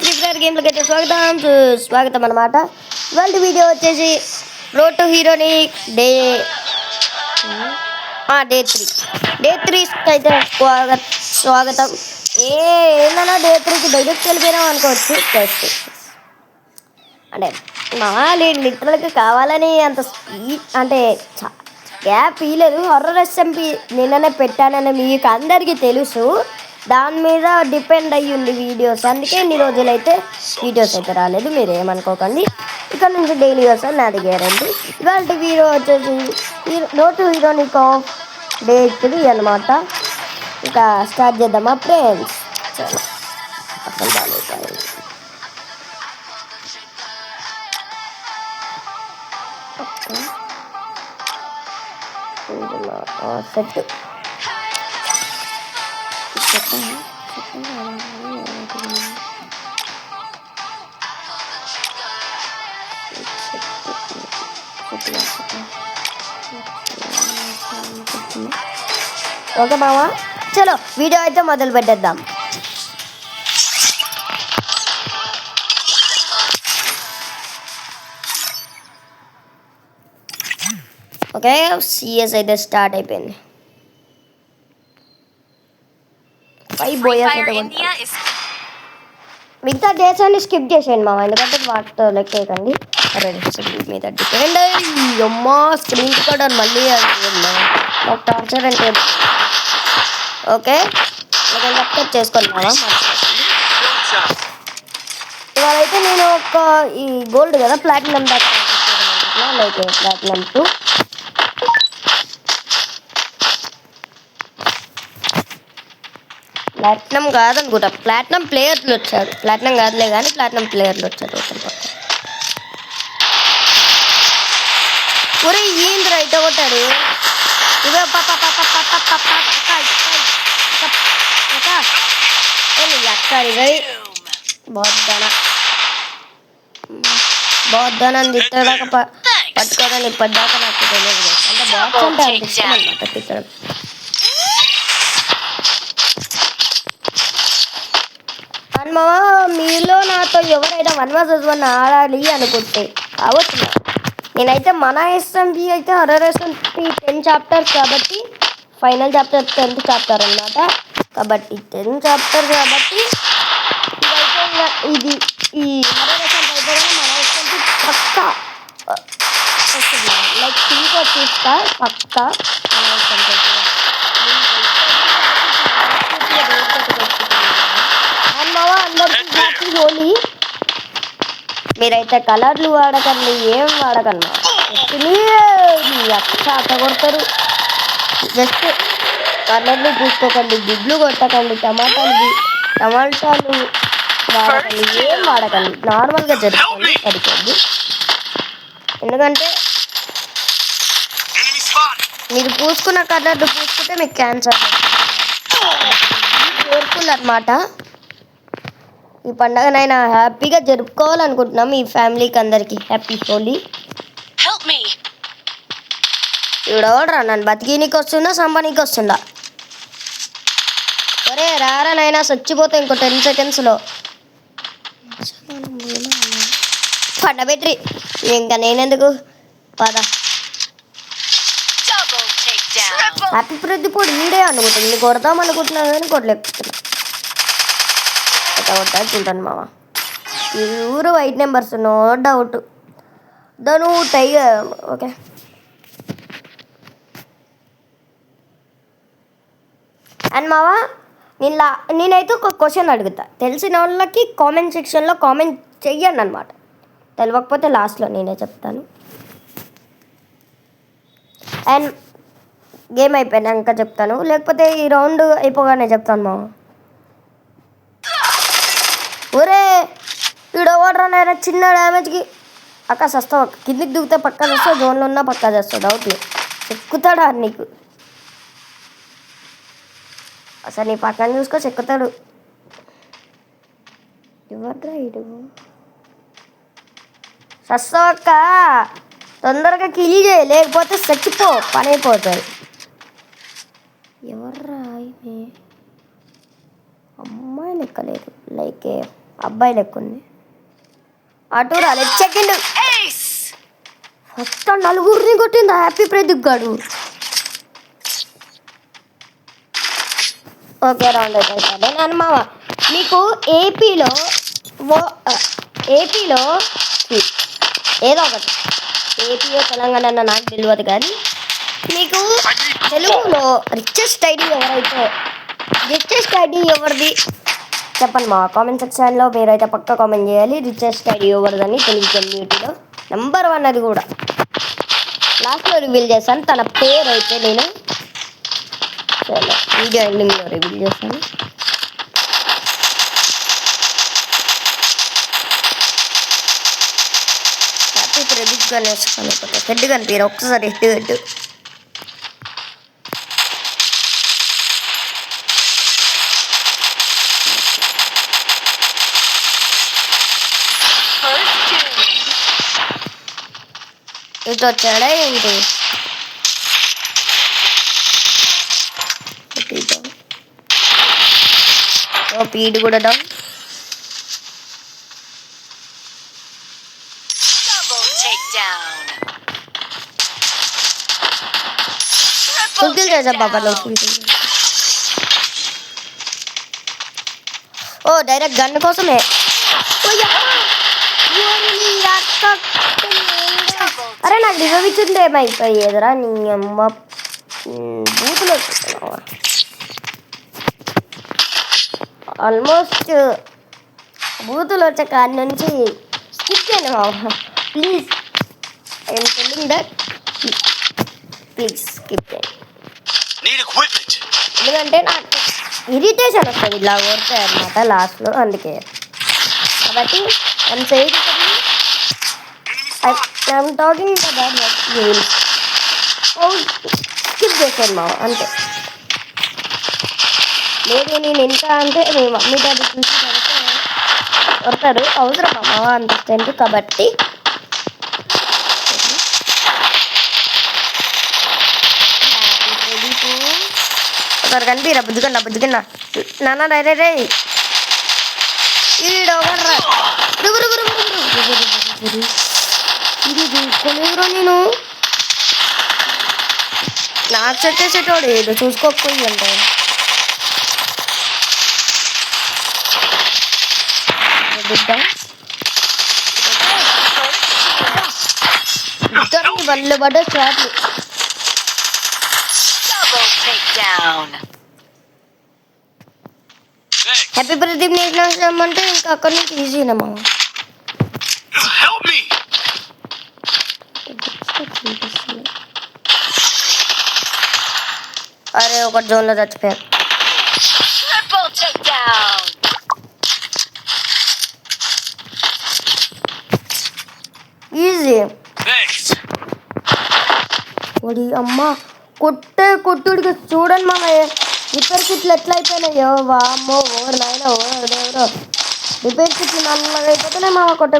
Free fire గేమ్లోకి అయితే స్వాగతం అన్నమాట. ఇవాళ వీడియో వచ్చేసి రోడ్ టు హీరోనిక్ డే 3 అయితే స్వాగతం. ఏందన్నా డే 3కి డైరెక్ట్ వెళ్ళిపోయినాం అనుకోవచ్చు. అంటే లిటరల్గా కావాలని అంత అంటే గ్యాప్ ఇవ్వలేదు. హర్రర్ ఎస్ఎంపీ నిన్ననే పెట్టానని మీకు అందరికీ తెలుసు. దాని మీద డిపెండ్ అయ్యి ఉంది వీడియోస్, అందుకే ఇన్ని రోజులైతే వీడియోస్ అయితే రాలేదు. మీరు ఏమనుకోకండి, ఇక్కడ నుంచి డైలీ వస్తాను, నాది గ్యారంటీ. ఇవాళ వీడియో వచ్చేసి రోడ్ టు హీరోనిక్ ఆఫ్ డే 3 అనమాట. ఇక స్టార్ట్ చేద్దామా ఫ్రెండ్స్? అసలు బాగాలేదు సెట్. ఓకే మామా, చలో వీడియో అయితే మొదలు పెట్టేద్దాం. ఓకే, సిఎస్ అయితే స్టార్ట్ అయిపోయింది. 5 బోయర్స్ అయితే మిగతా డేస్ అన్ని స్కిప్ చేసేయండి మామ, ఎందుకంటే వాటితో లెక్కేయకండి. మీద డిపెండ్ అమ్మా స్క్రీన్ కూడా మళ్ళీ నాకు టార్చర్ అంటే. ఓకే, ల్యాప్టాప్ చేసుకోండి మామ. ఇవాళ అయితే నేను ఈ గోల్డ్ కదా ప్లాటినం దాకా లైక్ ప్లాటినం 2 ప్లాటినం కాదనుకుంటా, ప్లాటినం ప్లేయర్లు వచ్చారు. ప్లాటినం కాదులే కానీ ప్లాటినం ప్లేయర్లు వచ్చారు. ఒరే ఏంద్రా ఇట కొట్టాడు? ఇవే బోద్దానని తిట్టడాక పట్టుకోవడానికి ఇప్పటిదాకా నాకు తెలియదు. అంటే బాక్స్ అంటే అంత ఇష్టం అనమాట తిట్టడం. అండ్ మామ, మీలో నాతో ఎవరైనా 1vs1 ఆడాలి అనుకుంటే కావచ్చు. నేనైతే మన ఎస్ఎంపీ అయితే హర్రర్ ఎస్ఎంపీ 10 చాప్టర్స్ కాబట్టి ఫైనల్ చాప్టర్ 10th చాప్టర్ అన్నమాట. కాబట్టి 10 చాప్టర్ కాబట్టి ఇదైతే ఇది ఈ హర్రర్ ఎస్ఎంపీ అయిపోయినా మన ఎస్ఎంపీ పక్కా వస్తుంది. లైక్ టీకా చూస్తా పక్కా మన ఎస్ఎంపీ. అందరికీ హ్యాపీ హోలీ. మీరైతే కలర్లు వాడకండి, ఏం వాడకన్నా అక్క కొడతారు. జస్ట్ కలర్లు పూసుకోకండి, గుడ్లు కొట్టకండి, టమాటాలు వాడకండి, ఏం వాడకండి. నార్మల్గా జరుపుకోండి, సరిపోద్ది. ఎందుకంటే మీరు పూసుకున్న కలర్లు పూసుకుంటే మీకు క్యాన్సర్ కేర్ఫుల్ అన్నమాట. ఈ పండగనైనా హ్యాపీగా జరుపుకోవాలనుకుంటున్నాం. ఈ ఫ్యామిలీకి అందరికీ హ్యాపీ హోలీ. ఇవిడవడరా నన్ను బతికినీకి వస్తుందా సంపానికి వస్తుందా? ఒరే రారా నైనా, చచ్చిపోతే ఇంకో 10 సెకండ్స్లో పండబెట్రి. ఇంకా నేనెందుకు పద. హ్యాపీ ప్రతిపోడు ఈడే అనుకుంటుంది. నీకు కొడదాం అనుకుంటున్నాను కానీ కొట్టలేకపోతున్నా. కొట్టాడుకుంటాను మామ. ఈ ఊరు 8 నెంబర్స్ నో డౌట్. దను టైగర్. ఓకే, అండ్ మామ నేనైతే ఒక క్వశ్చన్ అడుగుతా. తెలిసిన వాళ్ళకి కామెంట్ సెక్షన్లో కామెంట్ చెయ్యండి అనమాట. తెలియకపోతే లాస్ట్లో నేనే చెప్తాను. అండ్ గేమ్ అయిపోయినాక చెప్తాను, లేకపోతే ఈ రౌండ్ అయిపోగానే చెప్తాను మామ. ఒరే వీడోవాడ్రా చిన్న డ్యామేజ్కి అక్క సస్తావు. కిందికి దిగితే పక్కా చేస్తావు, జోన్లో ఉన్నా పక్కా చేస్తావు. డౌట్ ఎక్కుతాడా నీకు? అసలు నీ పక్కన చూసుకో, చెక్కుతాడు. ఇవ్వడ్రా ఇడు సస్తావక్క, తొందరగా కిల్ చేయి, లేకపోతే చచ్చిపో, పని అయిపోతుంది. ఎవర్రా అమ్మాయి లెక్కలేదు. లైక్ అబ్బాయి లెక్క ఉంది. అటు రాలేదు. సెకండ్ ఫస్ట్ నలుగురిని కొట్టింది హ్యాపీ ప్రదీప్ గాడు. ఓకే రౌండ్ అయిపోయింది. నేను మామ మీకు ఏపీలో ఏదో ఒకటి ఏపీలో తెలంగాణ నాకు తెలియదు, కానీ మీకు తెలుగులో రిచెస్ట్ ఐడి ఎవరిది చెప్పండి మా కామెంట్ సెక్షన్లో. మీరైతే పక్కా కామెంట్ చేయాలి రిచెస్ట్ ఐడి ఎవరిదని తెలుగు కమ్యూనిటీలో. నెంబర్ 1 అది కూడా లాస్ట్లో రివీల్ చేస్తాను తన పేరు అయితే. నేను వీడియో ఎండింగ్లో రివీల్ చేస్తాను. హ్యాపీ ప్రదీప్ గారు వేసుకొని హెడ్ కనిపించారు. ఒక్కసారి హెడ్ ఇటు వచ్చాడా ఏంటి? పీడ్ కూడా డౌన్. ఫుల్కిల్ చేసా బాబా. ఓ డైరెక్ట్ గన్ కోసమే. అరే నాకు రివైవ్ ఇచ్చింది ఏమైపోయేదిరా నీ అమ్మ. బూతులు వచ్చేస్తున్నావా? ఆల్మోస్ట్ బూతులు వచ్చే కాడి నుంచి స్కిప్ చేయను please. I'm telling that please skip చేయండి. ఎందుకంటే నాకు ఇరిటేషన్ వస్తుంది ఇలా కొడతాయి అన్నమాట లాస్ట్లో, అందుకే. కాబట్టి I'm saying I'm talking about games. Skip చేశాను మావ అంతే. లేదు నేను ఎంత అంటే మీ మమ్మీ డాడీ చూసి కొడతారు, అవసరం మావ అంత స్ట్రెంత్. కాబట్టి ఒకరు కనిపిరా బుద్ధికన్నా నాన్న రే ఈడోవర్రా ఇది చూసుకోలేదురా నేను. నాకు చెట్టేసేటోడు ఏదో చూసుకోకపోయి అంటే ఇద్దరిని బళ్ళు పడ్డ షాట్లు. హ్యాపీ ప్రదీప్ నేషనల్ అంటే ఇంకా అక్కడి నుంచి ఈజీనమ్మా. అరే ఒక జోన్లో చచ్చిపోయారు. ఈజీ. ఒడి అమ్మ కొట్టుడికి చూడండి మా రిపేర్ కిట్లు ఎట్లా అయిపోయినాయో. వామ్మో ఓవర్ నాయన ఎవరో రిపేర్ కిట్లు నల్లగా అయిపోతేనే మా కొట్టి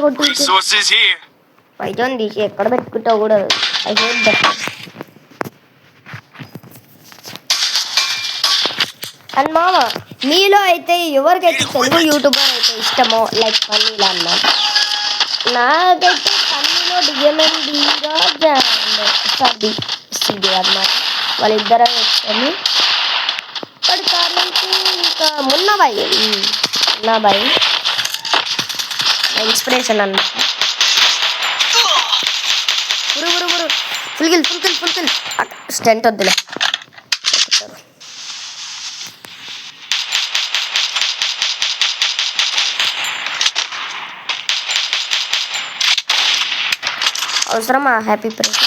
పైతో తీసి ఎక్కడ పెట్టుకుంటావు కూడా. అయితే అండ్ మామ మీలో అయితే ఎవరికైతే తెలుగు యూట్యూబర్ అయితే ఇష్టమో లైక్ ఫన్నీలా అన్నమాట. నాకైతే ఫన్నీలో డిఎంఎన్ సిడి అన్నమాట. వాళ్ళిద్దరే ఇష్టము. ఇప్పటి కాడ నుంచి ఇంకా మున్నాబాయి ఇన్స్పిరేషన్ అన్నమాట. ఫుల్కిల్ స్టెంట్ వద్దులే. అవసరమా హ్యాపీ ప్రదీప్?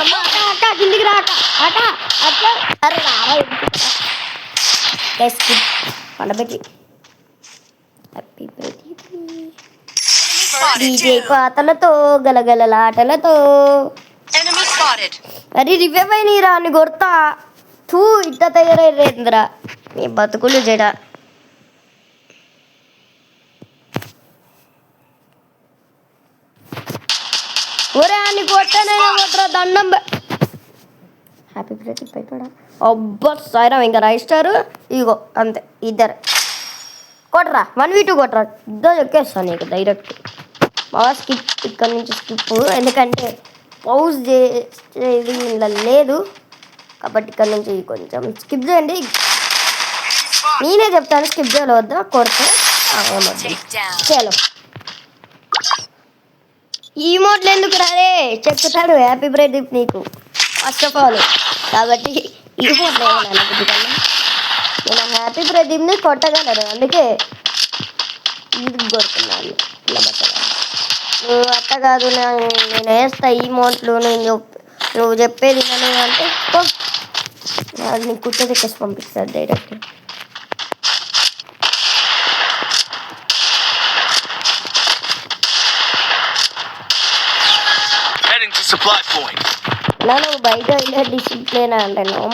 అమ్మ అక్క కిందికి రా అక్క అక్క అరే రారా పండబెట్టి. హ్యాపీ ప్రదీప్ డీజే పాటలతో గలగలలాటలతో. అరే రివైవ్ అయినరా అని కొడతా. తూ ఇట్ట తయారైరేంద్రా నీ బతుకులు జడ. ఒరే అని కొట్టనే కొట్టరా దండం. హ్యాపీ ప్రదీప్ అయిపోయా. అబ్బా సాయిరామ్ ఇంకా రైస్టారు ఇగో అంతే ఇద్దరు కొట్టరా 1v2 కొట్టరా ఇద్దరు ఎక్కేస్తాను నీకు డైరెక్ట్. బాగా స్కిప్ ఇక్కడ నుంచి స్కిప్ ఎందుకంటే పౌజ్ చేసేది ఇలా లేదు కాబట్టి ఇక్కడ నుంచి కొంచెం స్కిప్ చేయండి. నేనే చెప్తాను స్కిప్ చేయాలి వద్దా కొడితే చలో. ఈ మోడ్లు ఎందుకు రాలే చెప్తాడు హ్యాపీ ప్రదీప్ నీకు ఫస్ట్ ఆఫ్ ఆల్. కాబట్టి ఈ మోడ్లో నేను హ్యాపీ ప్రదీప్ని కొట్టగలరు అందుకే ఇది కొడుతున్నాను. ఇలా బట్టలు నువ్వు అట్ట కాదు నేను వేస్తా ఈ మోట్లు నువ్వు చెప్పేది నేను అంటే నీకు కుట్ట తెచ్చేసి పంపిస్తాడు డైరెక్ట్. ఇలా నువ్వు బయట వెళ్ళే డిసిప్లిన్ అంటే నోమ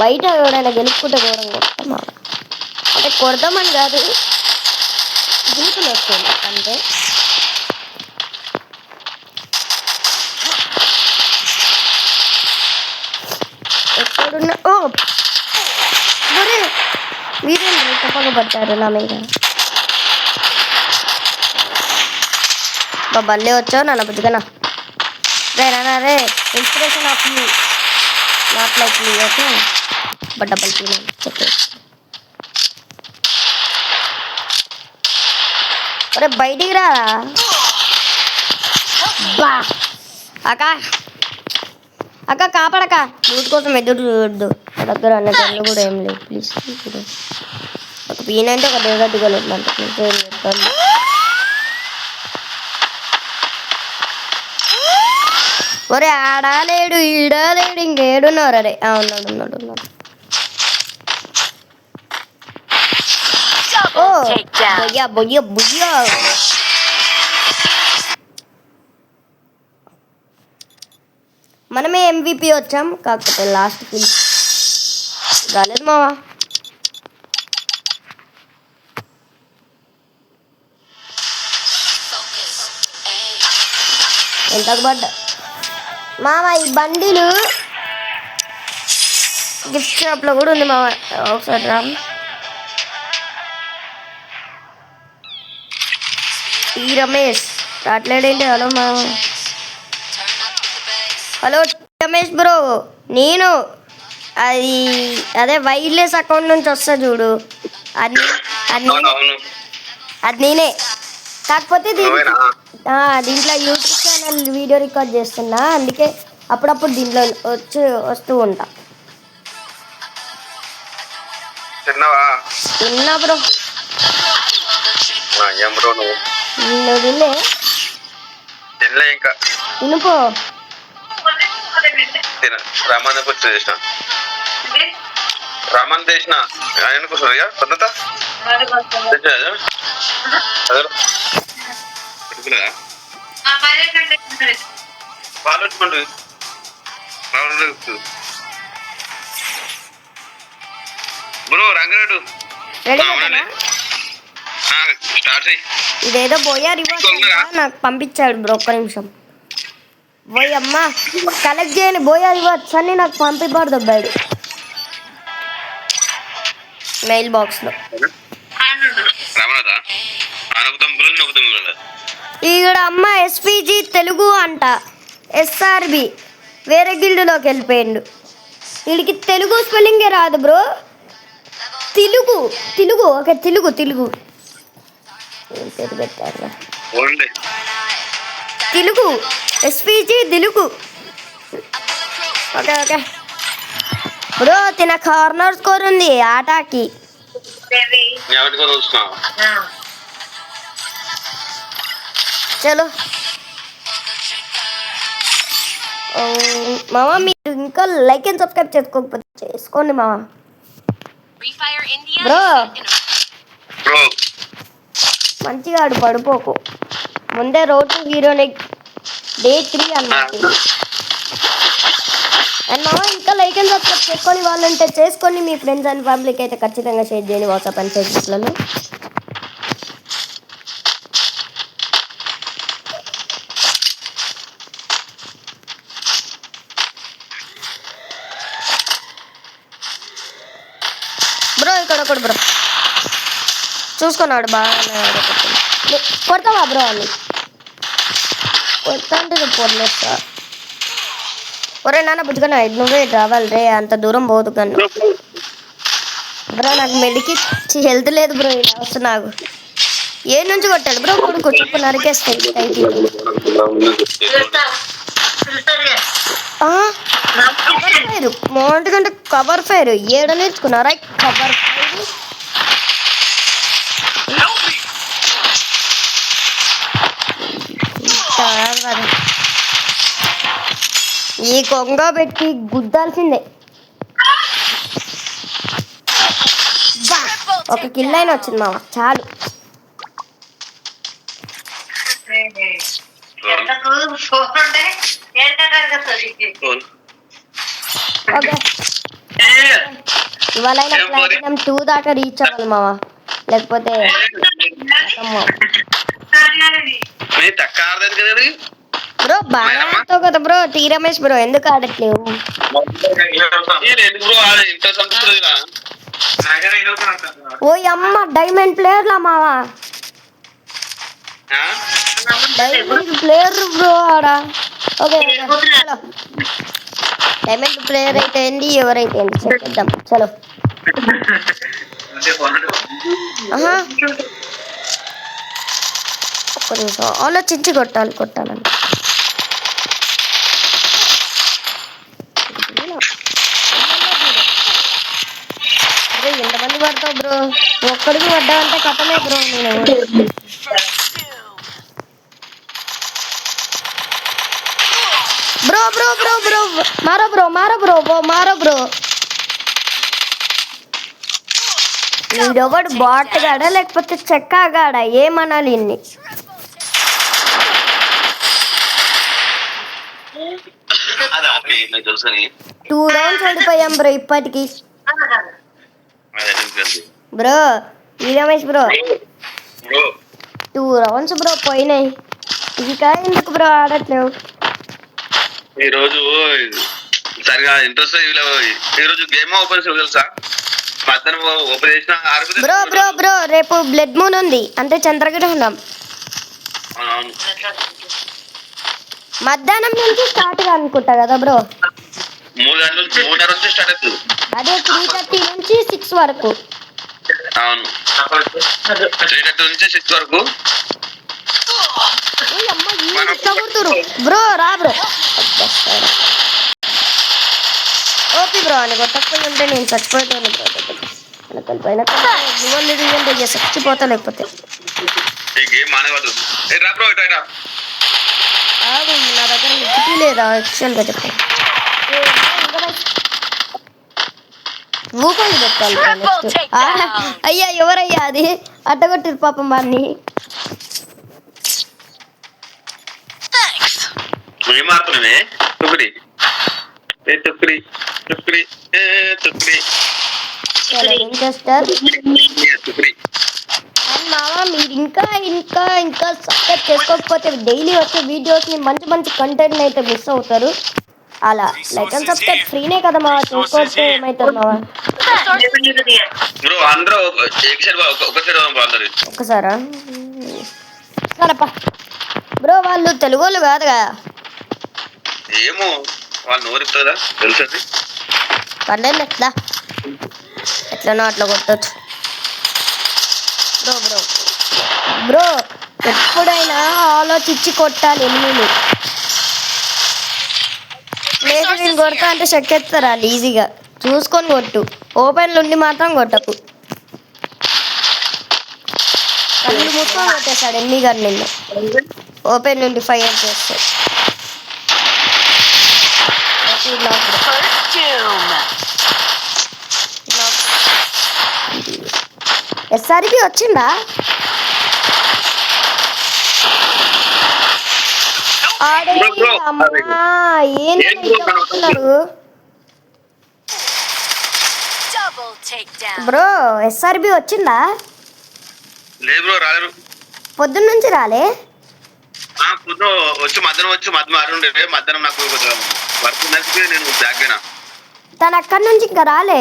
బయట ఎవడైనా గెలుపుకుంటే ఘోరం కొడతామా అంటే కొడదామని కాదు దూకులు వస్తుంది అంటే. ఎక్కడున్నా ఓ మరి వీరేంద్ర తప్పక పట్టారు నా మీద. బల్లే వచ్చావు నాన్న బుద్ధిగా రే నాన్న రే inspiration of you not like me okay but double చెప్పే. అరే బయటికి రారా బా అక్క అక్క కాపాడక లూట్ కోసం ఎదురు చూడద్దు దగ్గర అన్న కళ్ళు కూడా ఏం లేదు ప్లీజ్. ఒక పీనంటే ఒక దేవగట్టుకోలేదు చెప్తాను. ఒరే ఆడాలేడు ఈడాలేడు ఇంకేడున్నారు అరే ఉన్నాడు ఉన్నాడు ఉన్నాడు. ఓ బొయ్యా బొయ్య బొయ్యా మనమే MVP వచ్చాం కాకపోతే లాస్ట్ కిల్ రాలేదు మావా. ఎంతకు పడ్డా మామ ఈ బండిలు గిఫ్ట్ షాప్లో కూడా ఉంది మామ ఒకసారి రా. ఈ రమేష్ రాట్లేడేంటి హలో మామ హలో రమేష్ బ్రో నేను అది అదే వైర్లెస్ అకౌంట్ నుంచి వస్తా చూడు అది అది నేనే కాకపోతే దీంట్లో యూట్యూబ్ ఛానల్ వీడియో రికార్డ్ చేస్తున్నా అందుకే అప్పుడప్పుడు దీంట్లో వస్తూ ఉంటా. తిన్నా బ్రో తినలే ఇంకా తినుకో. రామాన్ చేసిన ఆయన కోసం పాలొచ్చుకోండి బ్రో రంగరాడు స్టార్ట్ చేయి. ఇదేదో బోయా రివర్స్ నాకు పంపించాడు బ్రో ఒక్క నిమిషం. పోయి అమ్మ కలెక్ట్ చేయని బోయా రివర్స్ అని నాకు పంపిబాడు దొబ్బాడు మెయిల్ బాక్స్లో. ఇక్కడ అమ్మ ఎస్పీజీ తెలుగు అంట ఎస్ఆర్బి వేరే గిల్డ్లోకి వెళ్ళిపోయిండు. వీడికి తెలుగు స్పెల్లింగే రాదు బ్రో. తెలుగు తెలుగు ఓకే తెలుగు తెలుగు పెట్టారు Telugu SPG Telugu okay okay bro. తిన కార్నర్ స్కోర్ ఉంది ఆటాకి. చలో మామ మీరు ఇంకా లైక్ అండ్ సబ్స్క్రైబ్ చేసుకోకపోతే చేసుకోండి మామ. బ్రో మంచిగా ఆడు పడిపోకు ముందే రోడ్ టు హీరోని డే 3 అన్నమాట. అండ్ మామ ఇంకా లైక్ అండ్ సబ్స్క్రైబ్ చేసుకొని వాళ్ళంటే చేసుకొని మీ ఫ్రెండ్స్ అండ్ ఫ్యామిలీకి అయితే ఖచ్చితంగా షేర్ చేయండి వాట్సాప్ అండ్ ఫేస్బుక్లలో. బ్రో ఇక్కడ ఒకడు బ్రో చూసుకున్నాడు బాగా కొడతావా బ్రో అని కొడతా అంటే నువ్వు పొరలేస్తా ఒరే నాన్న బుజ్జుగా నువ్వే రావాలి రే అంత దూరం పోదు కన్నా బ్రో నాకు మెడికి హెల్త్ లేదు బ్రో ఇలా వస్తున్నా నాకు ఏ నుంచి కొట్టాడు బ్రో కొడుకు చెప్పు నరికేస్తాయి కవర్ ఫైర్ మౌంట్ కంటే కవర్ ఫైర్ ఏడ నేర్చుకున్నారా కవర్ ఫైర్ ఈ కొంగ పెట్టి గుద్దాల్సిందే ఒక కిల్ అయిన వచ్చింది మామ చాలు ఇవాళ ప్లాటినం 2 దాకా రీచ్ అవ్వాలి మామ లేకపోతే బ్రో బాగా ఆడతావు కదా బ్రో టీ రమేష్ బ్రో ఎందుకు ఆడట్లేవు ఓ అమ్మ డైమండ్ ప్లేయర్లా మావా డైమండ్ ప్లేయర్ బ్రో ఆడ ఓకే డైమండ్ ప్లేయర్ అయితే ఏంటి ఎవరైతే ఏంటి చెప్పేద్దాం చలో ఒక్క నిమిషం ఆలోచించి కొట్టాలని ఎంతమంది పడతావు బ్రో ఒక్కడికి పడ్డావంటే కథమే బ్రో నేను బ్రో మారో బ్రో వీడొకడు బాట్ గాడా లేకపోతే చెక్కా గాడా ఏమనాలి ఇన్ని 2 రౌండ్స్ ఓడిపోయాం బ్రో ఇప్పటికి బ్రో ఈ రమేష్ బ్రో 2 రౌండ్స్ బ్రో పోయినాయి ఇంకా ఎందుకు బ్రో ఆడట్లేవు ఈరోజు సరిగా ఇంట్రెస్ట్ ఈరోజు గేమ్ ఓపెన్ తెలుసా మధ్యాహ్నం ఓపెన్ చేసిన బ్రో రేపు బ్లడ్ మూన్ ఉంది అంటే చంద్రగ్రహణం మధ్యాహ్నం నుంచి స్టార్ట్ అనుకుంటా కదా బ్రో 3:30 నుంచి స్టార్ట్ అవుతుంది అదే 3:30 నుంచి 6 వరకు అవును 3:30 నుంచి 6 వరకు బ్రో రా బ్రో ఓపి బ్రో అని కొట్టకపోయి ఉంటే నేను చచ్చిపోతాను బ్రో పైన చచ్చిపోతా లేకపోతే నా దగ్గర లిక్విటీ లేదా యాక్చువల్గా చెప్పండి ఊపండి పెట్టాలి అయ్యా ఎవరయ్యా అది అడ్డగొట్టిరు పాపం వాడిని మావా మీరు ఇంకా సబ్స్క్రైబ్ చేసుకోకపోతే డైలీ వచ్చే వీడియోస్ని మంచి కంటెంట్ అయితే మిస్ అవుతారు అలా లైక్ అండ్ సబ్స్క్రైబ్ ఫ్రీనే కదా మావా చేసుకోవచ్చు ఏమవుతుంది మావా ఒక్కసారా సరేపా బ్రో వాళ్ళు తెలుగు వాళ్ళు కాదుగా ఏమో వాళ్ళు నోరుతుందా తెలుసు పర్లేదు దా ఎట్లనో అట్లా కొట్టచ్చు బ్రో ఎప్పుడైనా ఆలోచించి కొట్టాలి ఎన్ని లేదు నేను కొడతా అంటే చెక్కేస్తారా ఈజీగా చూసుకొని కొట్టు ఓపెన్లు ఉండి మాత్రం కొట్టకు కళ్ళు మూసుకొని కొట్టేస్తాడు ఎన్ని గన్ను ఓపెన్ నుండి ఫైర్ చేస్తాడు ఎస్ఆర్బి వచ్చిందా బ్రో ఎస్ఆర్బి వచ్చిందా లేదు బ్రో రాలేదు పొద్దున్న నుంచి రాలే పొద్దున మధ్యాహ్నం నాకు వర్క్ నేను బ్యాక్ అయినా తను అక్కడి నుంచి ఇంకా రాలే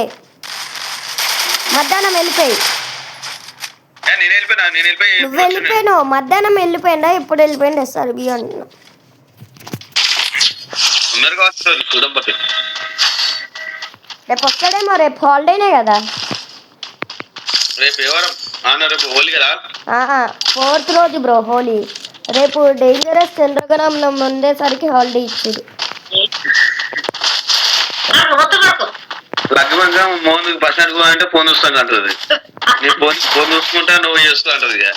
మధ్యాహ్నం వెళ్ళిపోయి నేను వెళ్ళిపోయి నువ్వు వెళ్ళిపోయినావు మధ్యాహ్నం వెళ్ళిపోయిందా ఎప్పుడు వెళ్ళిపోయింది సార్ బియ్యం ఉన్నారు కావచ్చు చూడకపోతే రేపు వస్తాడేమో రేపు హాలిడేనే కదా రేపు ఎవరం రేపు హోలీ కదా 4th రోజు బ్రో హోలీ రేపు డేంజరస్ చంద్రగ్రహణం ఉండేసరికి హాలిడే ఇచ్చారు లగ్గుమంగా మోన్ బస్ అంటే ఫోన్ చూస్తాను అంటది నేను ఫోన్ చూసుకుంటా నువ్వు చేస్తూ అంటది ఇక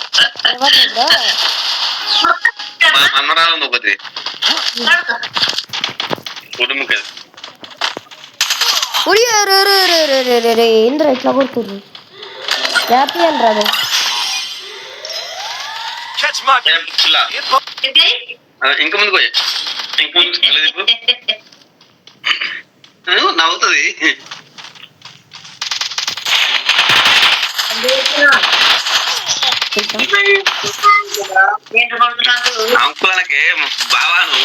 మా అన్నరాలు ఉంది ఒకటి కుటుంబం ఏంద్ర ఎట్లా కొడుతుంది హ్యాపీ అని రాదు ఇంక ముందుకు పోయి ఇంక ముందు నవ్వుతుంది అంకులకే బావాను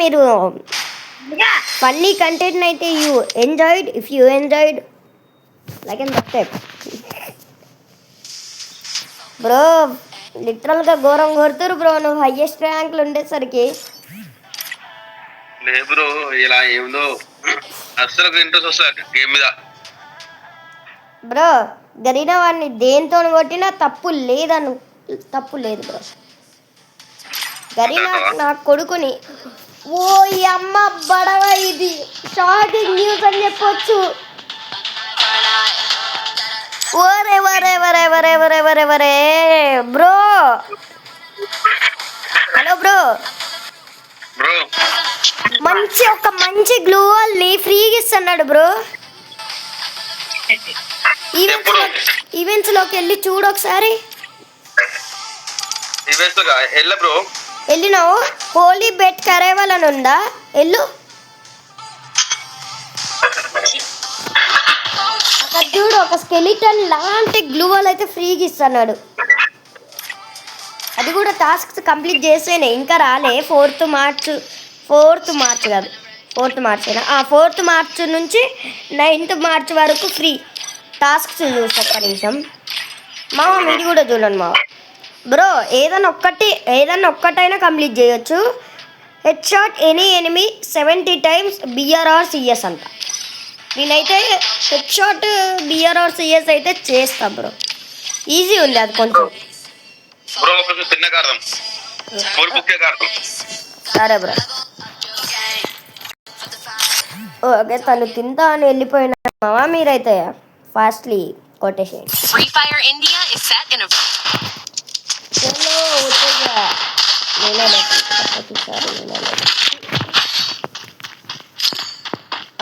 మీరు ఫన్నీ కంటెంట్ అయితే you enjoyed if you enjoyed like and subscribe bro లిటరల్గా ఘోరం కొడుతురు బ్రో నువ్వు హైయెస్ట్ ర్యాంకులు ఉండేసరికి లేదు బ్రో ఇలా ఏమిదో అసలు ఇంట్రెస్ట్ వస్తుంది గేమ్ మీద బ్రో గరీన వాడిని దేంతో కొట్టినా తప్పు లేదు బ్రో గరీనా నా కొడుకుని ఓ ఈ అమ్మ బడవ ఇది షాకింగ్ న్యూస్ అని చెప్పొచ్చు ఒరే బ్రో హలో బ్రో మంచి గ్లూ వాల్ని ఫ్రీగా ఇస్తున్నాడు బ్రో ఈవెంట్స్ లోకి వెళ్ళి చూడు ఒకసారి వెళ్ళినావు హోలీ బెట్ కరేవాలని ఉందా వెళ్ళు అక్కడ చూడు ఒక స్కెలిటన్ లాంటి గ్లూ వాల్ అయితే ఫ్రీగా ఇస్తున్నాడు అది కూడా టాస్క్స్ కంప్లీట్ చేసేనే ఇంకా రాలే 4th మార్చ్ కాదు 4th మార్చ్ 4th మార్చ్ నుంచి 9th మార్చ్ వరకు ఫ్రీ టాస్క్స్ చూసి ఒక్క నిమిషం మామ మీరు కూడా చూడండి మామ బ్రో ఏదైనా ఒక్కటైనా కంప్లీట్ చేయొచ్చు head shot any enemy 70 times BRR CS అంట నేనైతే హెడ్ షాట్ BRR CS అయితే చేస్తా బ్రో ఈజీ ఉంది అది కొంచెం సరే బ్రో ఓకే తను తింటా అని వెళ్ళిపోయినా మామ మీరైతే ఫాస్ట్లీ కొట్టేసేయండి Free Fire India is set in a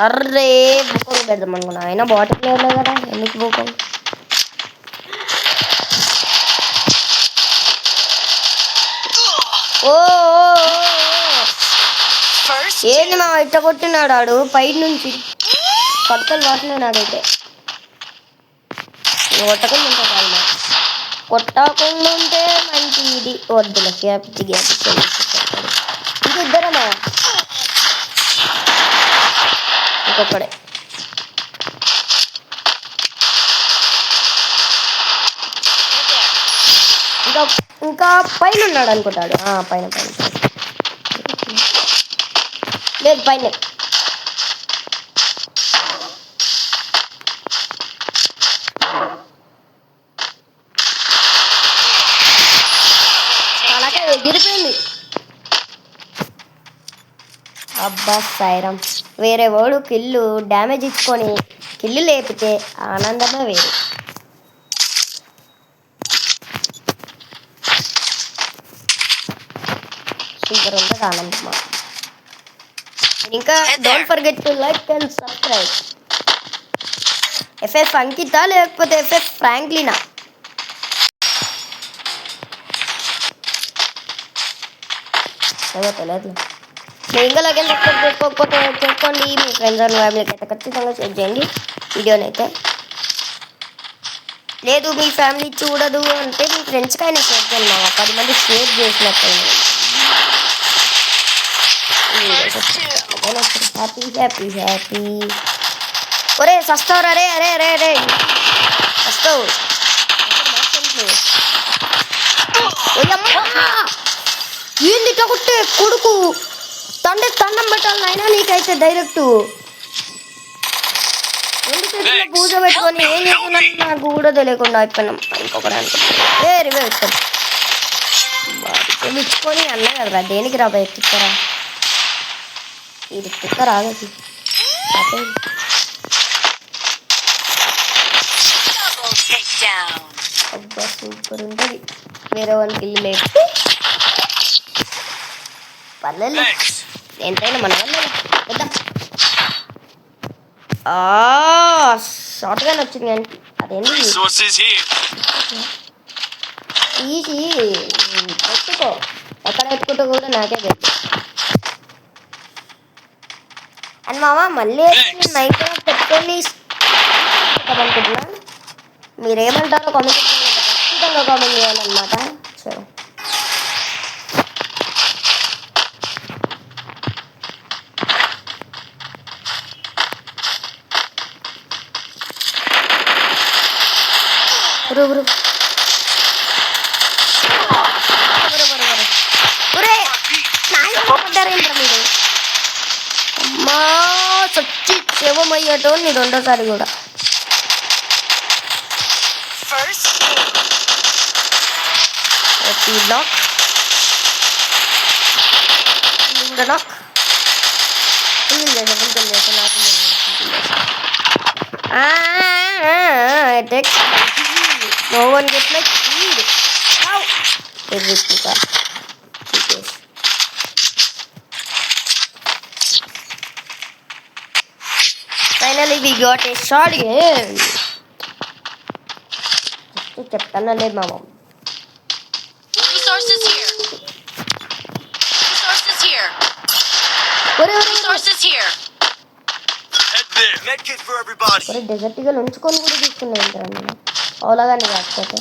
అర్రే బుక్కలు పెడదాం అనుకున్నా అయినా బాటిల్ లేదు కదా ఎందుకు బుక్కలు ఏంది మా ఇట్ట కొట్టినాడు ఆడు పై నుంచి పక్కలు వాటిలో నాడైతే కొట్టకుండా ఉంటే కాదు కొట్టకుండా ఉంటే మంచి ఇది వద్దులే గ్యాప్ ఇంక ఇద్దరమా ఇంకొకడే ఇంకా పైన ఉన్నాడు అనుకుంటాడు పైన లేదు పైన ఎగిరిపోయింది అబ్బా సైరం వేరే వాడు కిల్లు డ్యామేజ్ ఇచ్చుకొని కిల్లు లేపితే ఆనందమే వేరు సూపర్ ఉంటుంది ఆనందమా ఇంకా don't forget to like and subscribe FF అంకిత లేకపోతే FF ఫ్రాంక్లినా తెలియదు మీరు ఇంకా లగన్ సబ్స్క్రైబ్ చేసుకోకపోతే చేసుకోండి మీ ఫ్రెండ్స్ అండ్ ఫ్యామిలీకి అయితే ఖచ్చితంగా షేర్ చేయండి వీడియోని అయితే లేదు మీ ఫ్యామిలీ చూడదు అంటే మీ ఫ్రెండ్స్కి అయినా షేర్ చేయండి మామ, 10 మంది షేర్ చేసినట్టు హ్యాపీ హ్యాపీ హ్యాపీ. ఒరే సస్తావు రే అరే అరే అరే సస్తావు ఏంది ఇట్లా కొట్టే కొడుకు, తండ్రి తండం పెట్టాలి అయినా నీకైతే డైరెక్ట్ పూజ పెట్టుకొని ఏం చేస్తున్నా నాకు కూడా తెలియకుండా అయిపోయినాం. ఇంకొకటి అనుకుంటా ఏ రివే ఇస్తాం ఇచ్చుకొని అన్నా కదరా, దేనికి రా ఎత్తుతారా ఇది ఎత్తుతారా ఆగది. అబ్బా సూపర్ ఉంటుంది, వేరే వాళ్ళకి ఇల్లు లేదు పర్లేదు ఎంతైనా మన వల్ల వద్దాం. షార్ట్ గానే వచ్చింది కానీ అదేంటి తీసి పెట్టుకో, ఎక్కడ పెట్టుకుంటూ కూడా నాకే తెలుసు. అండ్ మామ మళ్ళీ నేను నైట్ పెట్టుకొని అనుకుంటున్నా, మీరేమంటారో కామెంట్ ఖచ్చితంగా కామెంట్ చేయాలన్నమాట. సరే నాయంటారేంట్రా మీరు, అమ్మా సచ్చి శవమయ్యేటో నీ రెండోసారి కూడా. లాక్ కూడా lock no one gets my speed. Ow! Everything got finally we got a shot again. చెప్తాను లేదు మా mummy. Resources here. Resources here. Resources here. Head there. Medkit for everybody. ఒరే డెజర్ట్గా ఉంచుకొని కూడా తీసుకున్నాను ఏంటరా నేను ఓలాగానే కాకపోతే.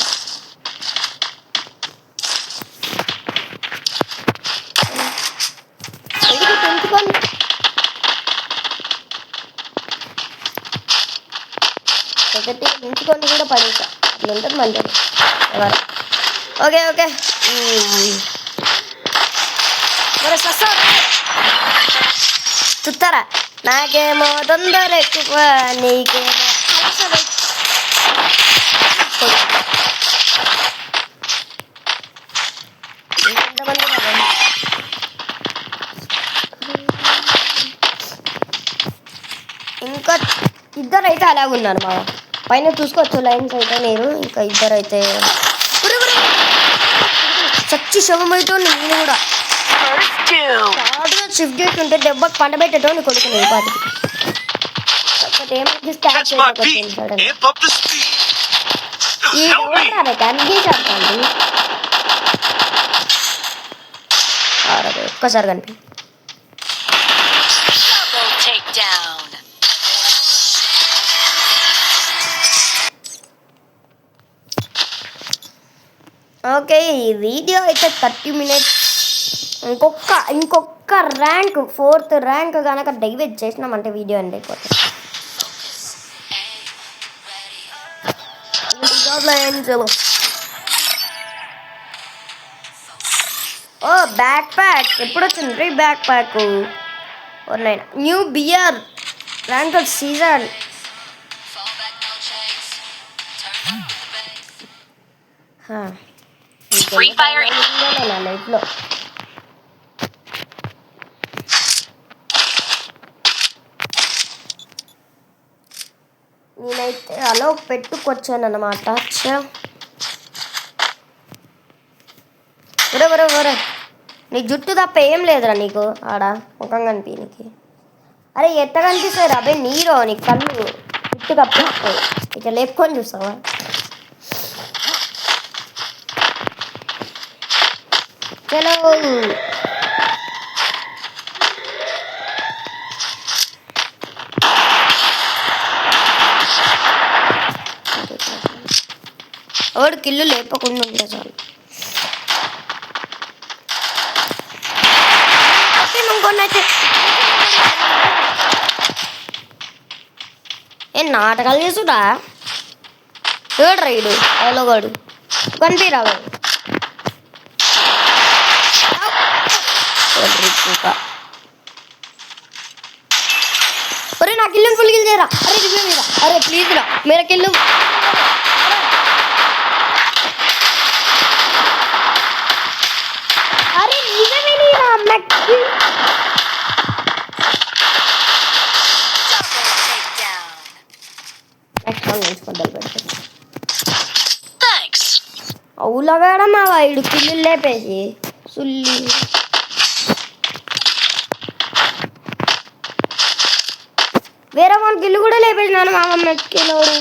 పెంచుకొని డెజర్ట్గా ఉంచుకొని కూడా పడేసా, అట్లా ఉంటుంది మంచిది ఎవరు. ఓకే ఓకే మరి చూస్తారా, నాకేమో తొందర ఎక్కువ నీకేమో ఇంకా ఇద్దరు అయితే అలాగే ఉన్నారు మా పైన చూసుకోవచ్చు లైన్స్ అయితే. నేను ఇంకా ఇద్దరు అయితే చచ్చి శవమైతే నేను కూడా షార్ట్గా షిఫ్ట్ చేస్తుంటే దెబ్బకి పండబెట్టేటోని కొడుకుని ఈ పాటికి. ఏమైంది స్టార్ట్ ఈ కనిపించాలి ఒక్కసారి కనిపి. ఓకే ఈ వీడియో అయితే 30 minutes. ఇంకొక ర్యాంక్ 4th ర్యాంక్ కనుక డైవేట్ చేసినామంటే వీడియో ఎండ్ అయిపోతుంది. ఓ బ్యాక్ ప్యాక్ ఎప్పుడు వచ్చింది back pack new BR rank season. Free Fire లైఫ్లో నేనైతే అలా పెట్టుకొచ్చాను అన్నమాట. ఒరే నీ జుట్టు తప్ప ఏం లేదురా నీకు ఆడ ముఖం కనిపించనికి. అరే ఎట్ట కనిపిస్తుంది అబ్బాయి నీరో నీ కళ్ళు జుట్టు తప్పిస్తాయి, ఇట్లా లేపుకొని చూస్తావా. చలో వాడు కిల్లు లేపకుండా ఉంటే చాలు. ఇంకొన్నైతే ఏ నాటకాలు చేసుడా ఏడు రైడు అవలోగాడు కనిపిరాడు. अरे ना किल्लू फुल गिल दे रहा. अरे रिव्यू मेरा. अरे प्लीज ना मेरा किल्लू. अरे रिव्यू में नहीं रहा मैं. Thanks. అవులా వేడం మా వాడు కిల్లు లేపేసి సుల్లి. వేరే వాళ్ళ గిల్లు కూడా లేపేసినాను మా అమ్మ ఎక్కినోడు.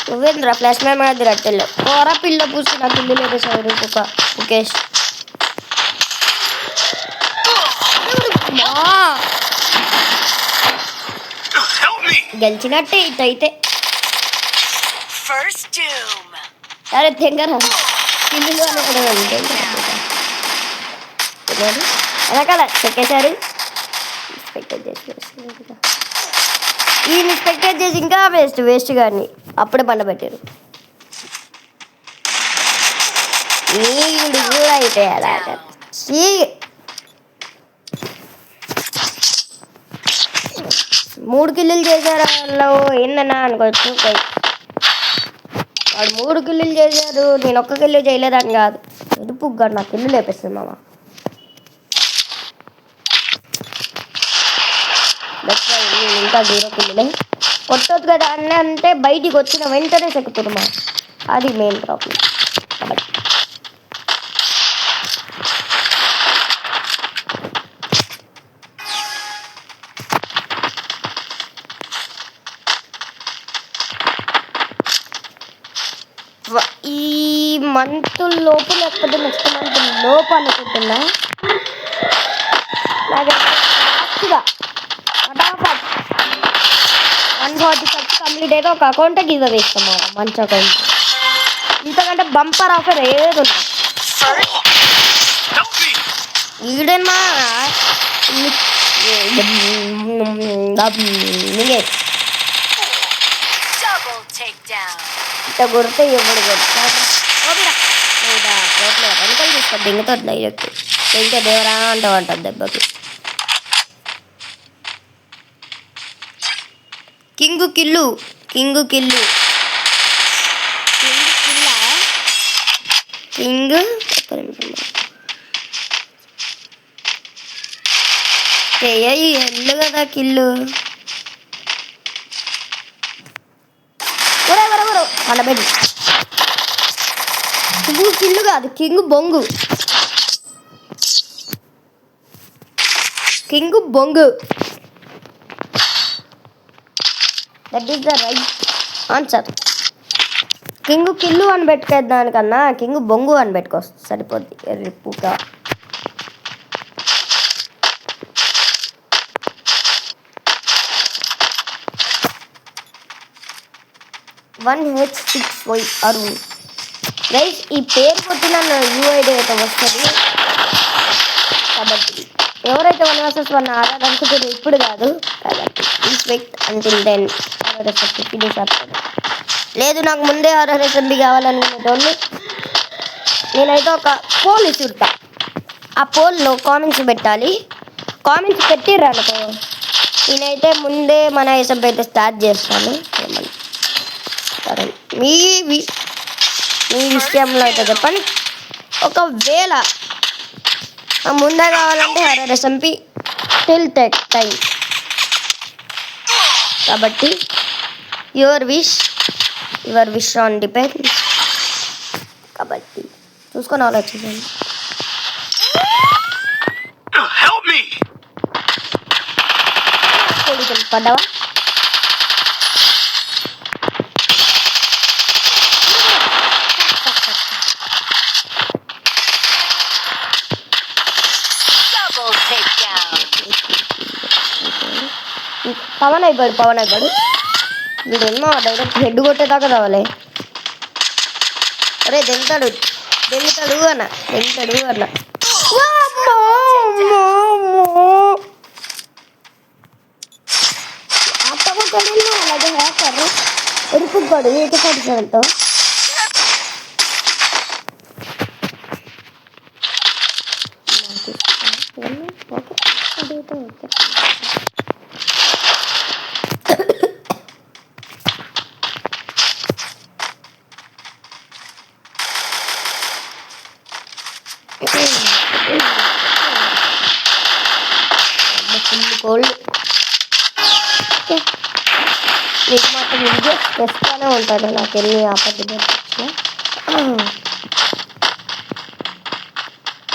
నువ్వేంద్రా ఫ్లాష్ మ్యాన్ మాది రట్టెల్లో పోరా పిల్ల పూసి నా కిల్లు లేపేసాడు ఒక ముఖేష్. గెలిచినట్టే ఇటైతే. అరే తెంగరా పిల్లులు వెనకాల చెక్కేశారు. ఈ స్పెక్టేట్ చేసి ఇంకా వేస్ట్ కానీ అప్పుడే పండ పెట్టారు. ఈడు కూడా అయితే అలా 3 కిల్లులు చేశారు వాళ్ళు ఏందన్నా అనుకోవచ్చు. వాడు 3 కిల్లులు చేశారు, నేను ఒక్క కిల్లు చేయలేదని కాదు. ఎదుపుగా నా కిల్లు లేపేస్తుంది మామ. నేను ఇంకా 0 కిల్లులే కొట్టొద్దు కదా అన్నీ అంటే బయటికి వచ్చిన వెంటనే చెక్కుతున్నా. అది మెయిన్ ప్రాబ్లం. కాబట్టి ఈ మంత్ లోపు లేకపోతే నెక్స్ట్ మంత్ లోపు అనుకుంటున్నా. నాకు ఫాస్ట్గా 140 సబ్స్ కంప్లీట్ అయితే ఒక అకౌంట్ గివ్ వేస్తాము. మంచి అకౌంట్. ఇంతకంటే బంపర్ ఆఫర్ ఏది ఉన్నాయి. ఈడేమా ఇంత కొడితే ఎవడు కొడతాడు. వెనకలు తీసుకోండి దింగతో డైరెక్ట్ ఇంకా దేవరా అంటావు అంటారు దెబ్బకి. కింగు కిల్లు కింగ్ ఎల్లు కదా కిల్లు. పండబెట్టి కిల్లు కాదు కింగ్ బొంగు. That is the right answer. King kill అని పెట్టుకేదానికన్నా కింగ్ బొంగు అని పెట్టుకో సరిపోద్ది. రిప్పుగా H6Y అరుణ్ గైస్ ఈ పేరు కొట్టిన యూఐడి అయితే వస్తుంది. కాబట్టి ఎవరైతే 1 vs 1 ఆడాలనుకుంటారో ఇప్పుడు కాదు. కాబట్టి రెస్పెక్ట్ అంటిల్ దెన్ లేదు నాకు ముందే RRSMB కావాలనుకునేటోళ్ళు నేనైతే ఒక పోల్ ఇచ్చుంటా. ఆ పోల్లో కామెంట్స్ పెట్టాలి. కామెంట్స్ పెట్టిర్రనుకో నేనైతే ముందే మన ఎస్ఎంపీ అయితే స్టార్ట్ చేస్తాను. మీ విషయంలో అయితే చెప్పండి. ఒకవేళ ముందే కావాలంటే RRSMP టిల్ టైం. కాబట్టి యువర్ విష్ ఆన్ డిపెండ్. కాబట్టి చూసుకొని ఆలోచించండి. పడ్డావా పవన్ అయిపోయాడు వీడేమో డైరెక్ట్ హెడ్ కొట్టేదాకా రావాలి. అరే దెంగుతాడు అన్న అలాగే హ్యాకర్ ఎరుపుతాడు AK-47తో. Full cold. నీకు మాత్రం వీడియో తెస్తానే ఉంటాను నాకు ఎన్ని ఆపత్తి వచ్చినా.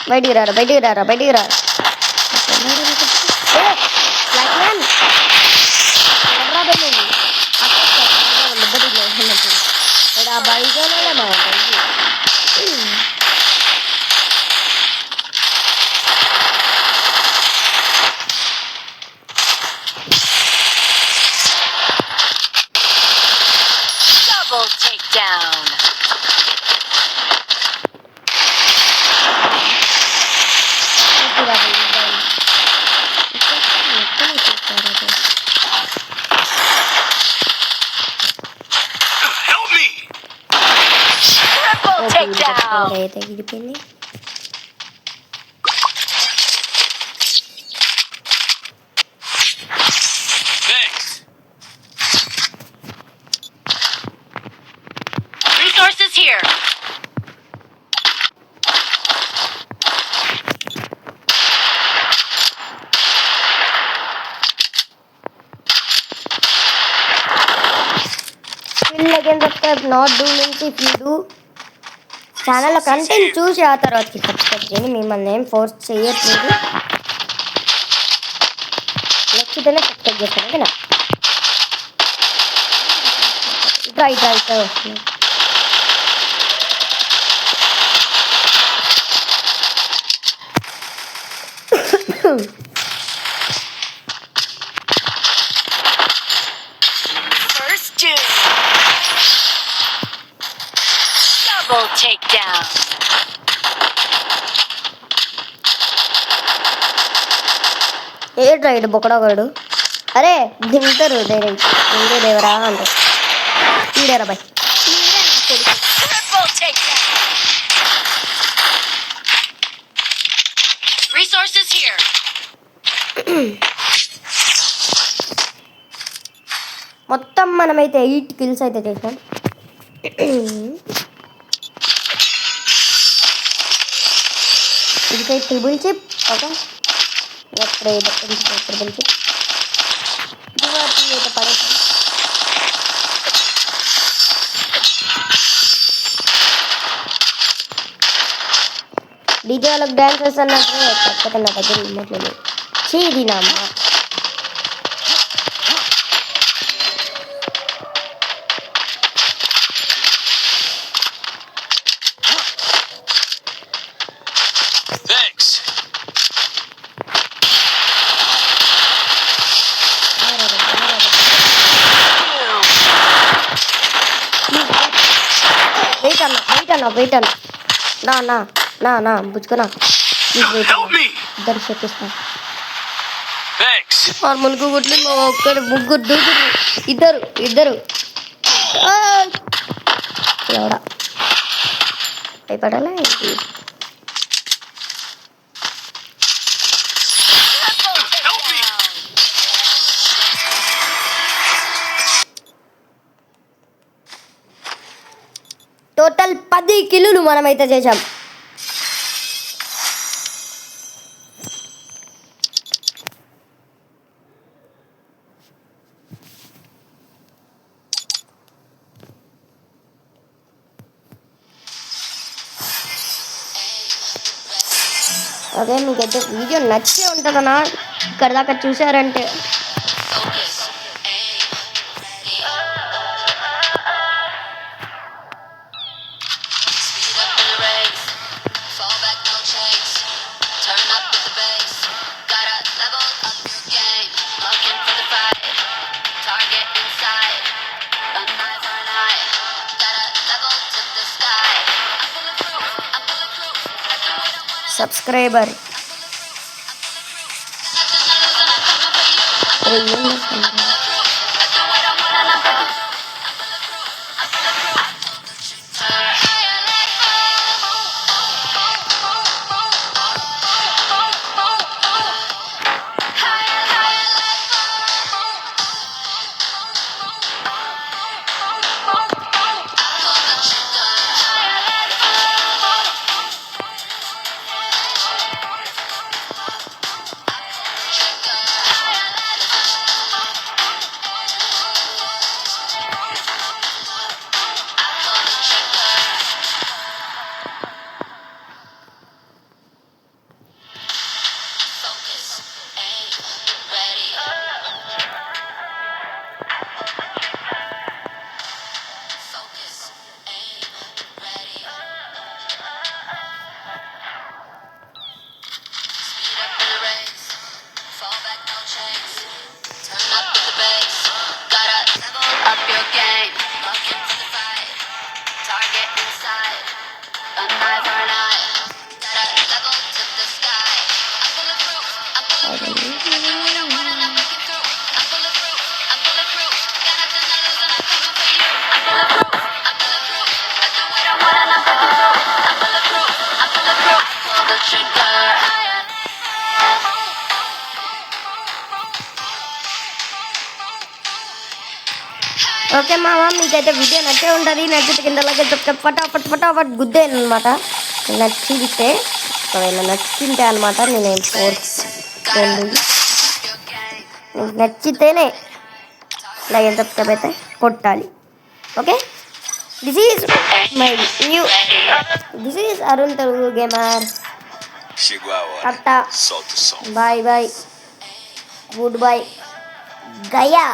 బయటికి రారా Double takedown. Help me! Triple takedown. అయితే విడిపోయింది. Thanks. Resources here. again subscribe not do means if you do ఛానల్లో కంటెంట్ చూసి ఆ తర్వాతకి సబ్స్క్రైబ్ చేయండి. మిమ్మల్ని ఏం ఫోర్స్ చేయట్లేదు. నచ్చితేనే సబ్స్క్రైబ్ చేస్తాను ఓకేనా. ఇట్లా వస్తుంది. First two. Double takedown. ఏ రైడ్ బొక్కడొకడు అరే దింటారు దేవరా అంటారు. తీడారా bye. Triple takedown. Resources here. మొత్తం మనమైతే 8 కిల్స్ అయితే చేసాం. ఇది triple chip okay. Triple chip అయితే పడేసాం. డీజే వాళ్ళకి డ్యాన్సెస్ అన్నట్టు తప్పక నా దగ్గర ఉన్నట్లేదు. చీది నా అమ్మ. Thanks. వెయిట్ అన్న నా బుచ్చుకున్నా. Help me! ఇద్దరు చెప్పిస్తాను. Thanks. మునుగు గుడ్లు ఒక్కడు ముగ్గురు దూకురు. ఇద్దరు ఎవడా భయపడాలా ఏంటి? Help me! టోటల్ 10 కిలోలు మనమైతే చేసాం. అదే మీకైతే వీడియో నచ్చే ఉంటుందన్నా ఇక్కడ దాకా చూసారంటే. Focus. Aim. Ready. Speed up in the race. Fall back, no chase. Turn up with the bass. Gotta level up your game. Looking for the fight. Subscriber. Okay మామ, మీకైతే వీడియో నచ్చే ఉంటుంది. నచ్చితే కింద లైక్ ఫటాఫట్ గుద్దేనమాట. నచ్చితే ఒకవేళ నచ్చింటే అనమాట నేను ఫోర్స్ నచ్చితేనే లైక్ సబ్స్క్రైబ్ అయితే కొట్టాలి. Okay, this is Arun Telugu gamer. Tata, bye bye, good boy, Gaya.